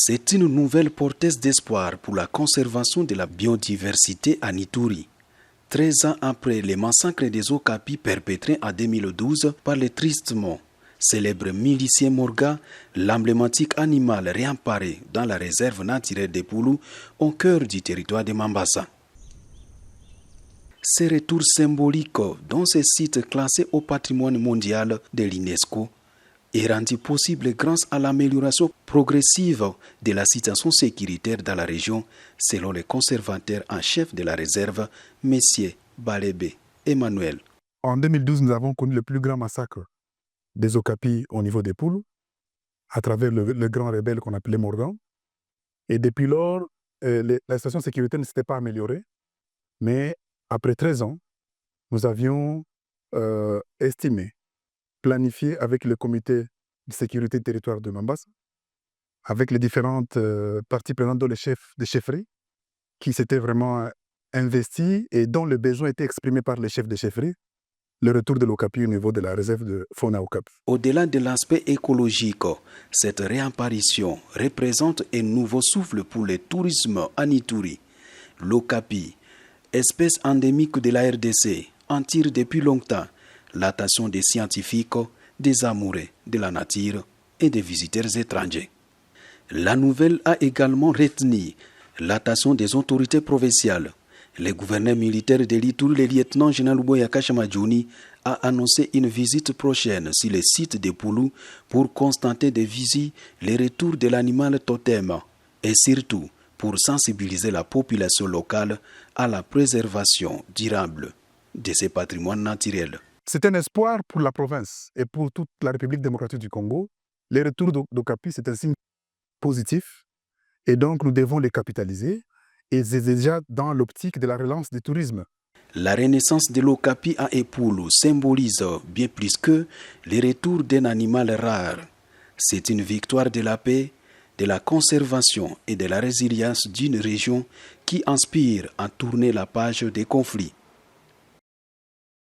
C'est une nouvelle porteuse d'espoir pour la conservation de la biodiversité à Ituri. 13 ans après les massacres des Okapi perpétrés en 2012 par les tristement célèbre milicien Morga, l'emblématique animal réapparaît dans la réserve naturelle des Poulous au cœur du territoire de Mambasa. Ces retours symboliques dans ces sites classés au patrimoine mondial de l'UNESCO est rendu possible grâce à l'amélioration progressive de la situation sécuritaire dans la région, selon le conservateur en chef de la réserve, M. Balebe Emmanuel. En 2012, nous avons connu le plus grand massacre des Okapi au niveau des Poulous, à travers le grand rebelle qu'on appelait Morgan. Et depuis lors, la situation sécuritaire ne s'était pas améliorée, mais après 13 ans, nous avions estimé, planifié avec le comité de sécurité territoire de Mambasa, avec les différentes parties prenantes, dont les chefs de chefferie, qui s'étaient vraiment investis et dont le besoin était exprimé par les chefs de chefferie, le retour de l'Okapi au niveau de la réserve de fauna Okapi. Au-delà de l'aspect écologique, cette réapparition représente un nouveau souffle pour le tourisme en Ituri. L'Okapi, espèce endémique de la RDC, en tire depuis longtemps l'attention des scientifiques, des amoureux de la nature et des visiteurs étrangers. La nouvelle a également retenu l'attention des autorités provinciales. Le gouverneur militaire de l'Ituri, le lieutenant-général Boyaka Chamadjouni, a annoncé une visite prochaine sur le site de Poulou pour constater des visites le retour de l'animal totem et surtout pour sensibiliser la population locale à la préservation durable de ces patrimoines naturels. C'est un espoir pour la province et pour toute la République démocratique du Congo. Les retours d'Okapi, c'est un signe positif et donc nous devons les capitaliser. Et c'est déjà dans l'optique de la relance du tourisme. La renaissance de l'Okapi à Epoulou symbolise bien plus que le retour d'un animal rare. C'est une victoire de la paix, de la conservation et de la résilience d'une région qui inspire à tourner la page des conflits.